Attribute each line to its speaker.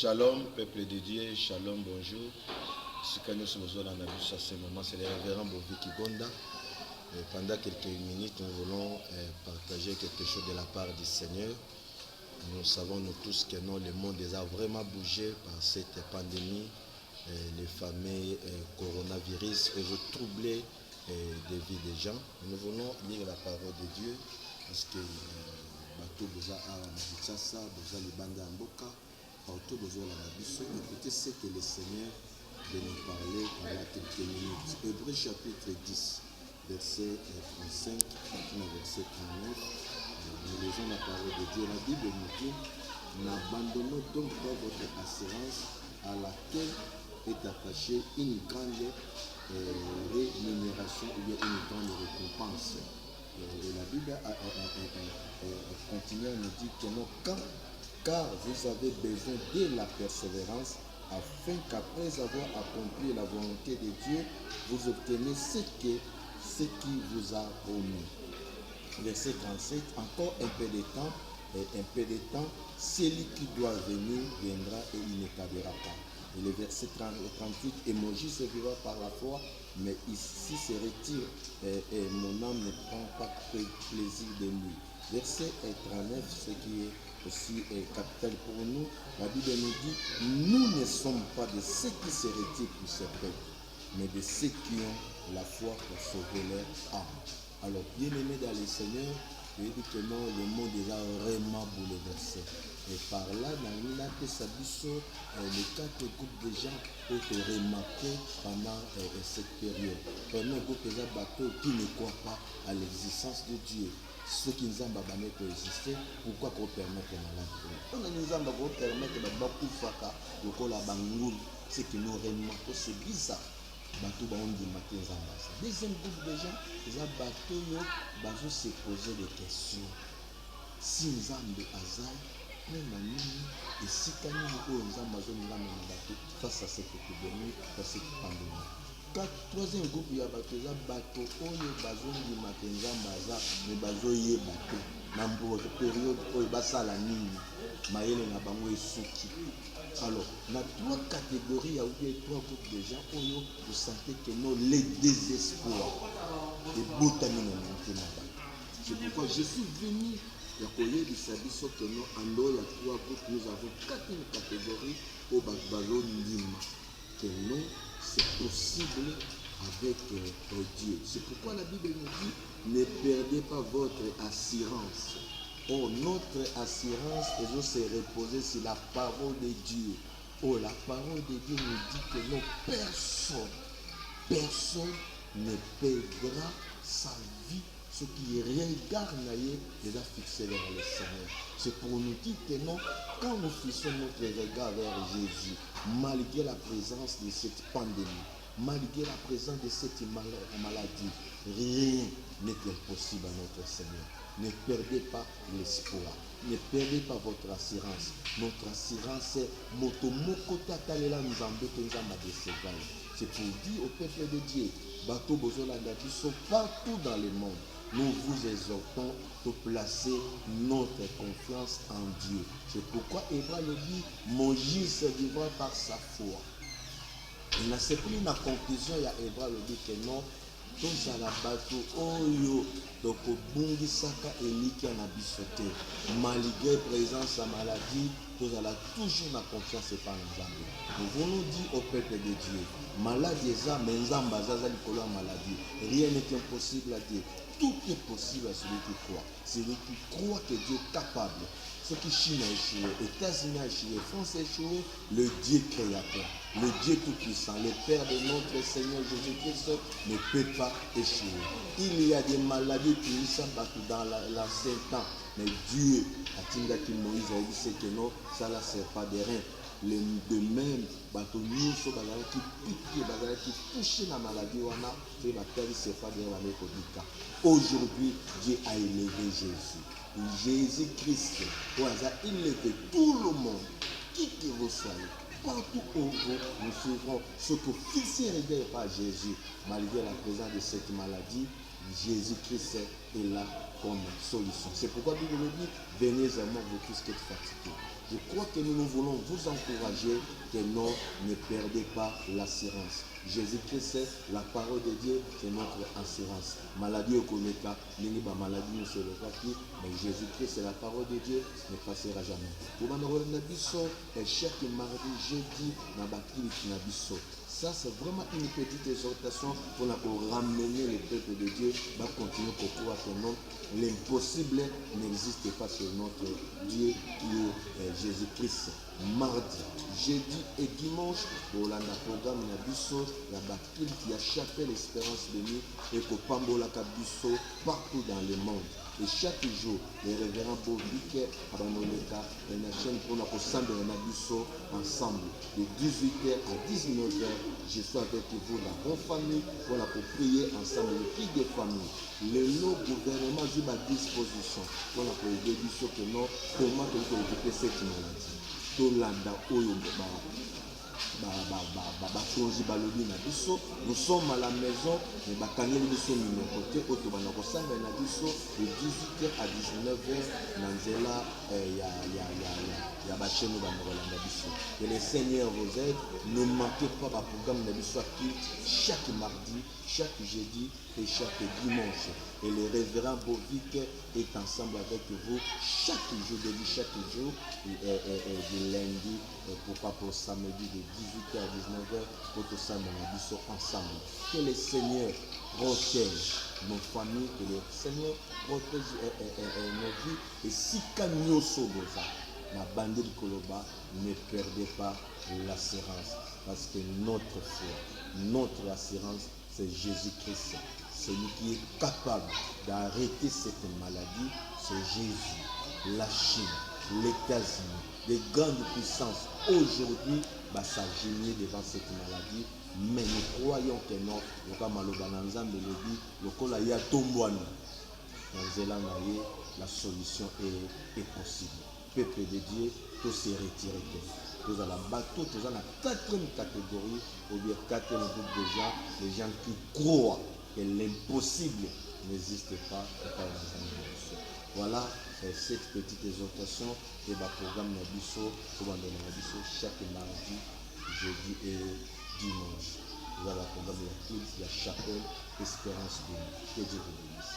Speaker 1: Shalom, peuple de Dieu, shalom, bonjour. Ce que nous sommes dans ce moment, c'est le révérend Boviki Gonda. Pendant quelques minutes, nous voulons partager quelque chose de la part du Seigneur. Nous savons nous tous que non, le monde a vraiment bougé par cette pandémie. Les fameux coronavirus peuvent troubler des vies des gens. Nous voulons lire la parole de Dieu parce que bateau besoin à Kinshasa, besoin de banda mboka, partout besoin la biso. Écoutez ce que le Seigneur veut nous parler pendant quelques minutes. Hébreux chapitre 10, verset 35, verset 39. Nous lisons la parole de Dieu. La Bible nous dit: n'abandonnons donc pas votre assurance à laquelle est attachée une grande rémunération ou bien une grande récompense. Et la Bible continue à nous dire que non, car vous avez besoin de la persévérance, afin qu'après avoir accompli la volonté de Dieu, vous obtenez ce qui vous a promis. Verset 37, encore un peu de temps, celui qui doit venir viendra et il ne tardera pas. Et le verset 38, et Moïse se vivra par la foi, mais ici se retire et mon âme ne prend pas plaisir de lui. Verset 39, ce qui est aussi capital pour nous, la Bible nous dit: nous ne sommes pas de ceux qui se retirent pour se perdre, mais de ceux qui ont la foi pour sauver leur âme. Alors, bien-aimés dans le Seigneur, je dis que non, le monde est vraiment bouleversé. Et par là, dans les 4 groupes de gens ont été remarqués pendant cette période. Pendant le groupe de bateaux qui ne croient pas à l'existence de Dieu. Ceux qui nous ont permis d'exister, pourquoi qu'on permet que malade? On nous a permis de ce qui nous remarque, c'est bizarre. Bateau ba on dit matin zambasa. Deuxième groupe de gens, les bateaux yo bazo se poser des questions. Si nzambe azai, même nini et si kani ko nzambe azo ngamba na bateau face à cette épidémie, face à cette pandémie. Troisième groupe ya bateau za bateau oyo bazo ndi matin zambaza, mais bazo ye bateau. Na mboka période oyo basala nini mayele na bango esuki. Alors, dans 3 catégories, il y a eu 3 groupes de gens où vous sentez que non, les désespoirs, les botamines ont. C'est pourquoi je suis venu, il y a coller du service que non, en dehors, il y a 3 groupes, nous avons 4 catégories au Bakbalo Ndima. Que non, c'est possible avec Dieu. C'est pourquoi la Bible nous dit: ne perdez pas votre assurance. Oh, notre assurance est de se reposer sur la parole de Dieu. Oh, la parole de Dieu nous dit que non, personne ne perdra sa vie. Ce qui regarde les a fixés vers le Seigneur. C'est pour nous dire que non, quand nous fixons notre regard vers Jésus, malgré la présence de cette pandémie, malgré la présence de cette maladie, rien n'est impossible à notre Seigneur. Ne perdez pas l'espoir. Ne perdez pas votre assurance. Notre assurance est Motomoko Tatalela Nzambe Tenzamba de Seval. C'est pour dire au peuple de Dieu, Bato Bozola Dakiso, partout dans le monde, nous vous exhortons de placer notre confiance en Dieu. C'est pourquoi Hébreu le dit: Moïse vivra par sa foi. Il n'a pas pris la conclusion, il y a Hébreu le dit que non. Tous à la bateau, oyo, donc au bungi saka eliki na bisoté. Malgré présence à maladie, tous à la toujours la confiance par Nzambe. Nous voulons dire au peuple de Dieu: maladie ça, mais Nzamba zaza likolo maladie. Rien n'est impossible à Dieu. Tout est possible à celui qui croit. Celui qui croit que Dieu est capable. Ce qui Chine a échoué, États-Unis a échoué, France a échoué, le Dieu créateur, le Dieu tout-puissant, le Père de notre Seigneur Jésus-Christ ne peut pas échouer. Il y a des maladies qui sont dans l'ancien temps, mais Dieu a dit que Moïse a dit que non, ça ne sert pas de rien. De même, bato nyonso bazalaki piqué, bazalaki touché la maladie wana, c'est bataille c'est pas de la mécanique. Aujourd'hui, Dieu a élevé Jésus. Jésus-Christ, il élève tout le monde, qui que vous soyez, partout où nous suivrons ce que fixé regard par Jésus, malgré la présence de cette maladie, Jésus-Christ est là comme solution. C'est pourquoi Bible dit, venez à moi vous tous qui êtes fatigués. Je crois que nous voulons vous encourager que non, ne perdez pas l'assurance. Jésus-Christ, la parole de Dieu, c'est notre assurance. Maladie au Koneka, maladie nous le papier, mais Jésus-Christ, c'est la parole de Dieu, ne passera jamais. Pour chaque mardi, jeudi, ça, c'est vraiment une petite exhortation pour ramener le peuple de Dieu à continuer pour croire que non, l'impossible n'existe pas sur notre Dieu qui est Jésus-Christ. Mardi, jeudi et dimanche, pour le programme Nabiso, la bâtille qui a chapelle l'espérance de nous et que Pambola Kabiso partout dans le monde. Et chaque jour, les révérends Bovike, Abanoleka, et la chaîne pour la Kosambe et Nabiso ensemble. De 18h à 19h, je suis avec vous, la bonne famille, pour la prier ensemble, les filles des familles. Le lot gouvernement est à disposition pour la prédiction que non, comment que vous pouvez cette maladie. Nous sommes à la maison, mais de 18h à 19h, que le Seigneur vous aide. Ne manquez pas le programme chaque mardi, chaque jeudi et chaque dimanche. Et le révérend Bovic est ensemble avec vous chaque jour, chaque jour, du lundi, pourquoi pour samedi de 18h à 19h, pour tout ça, ensemble. Que le Seigneur protège nos familles, que le Seigneur protège nos vies. Et si nous sommes la bande de Koloba, ne perdez pas l'assurance. Parce que notre foi, notre assurance, c'est Jésus-Christ. Celui qui est capable d'arrêter cette maladie, c'est Jésus. La Chine, les États-Unis, les grandes puissances aujourd'hui s'agenouiller devant cette maladie. Mais nous croyons que non, la solution est possible. Peuple de Dieu, tout s'est retiré. Tous à la bateau, tous à la quatrième catégorie, ou bien quatrième groupe de gens, les gens qui croient que l'impossible n'existe pas. Voilà cette petite exhortation et le programme Nabiso, chaque mardi, jeudi et dimanche. Voilà le programme de la chapelle Espérance de Dieu. Que Dieu vous bénisse.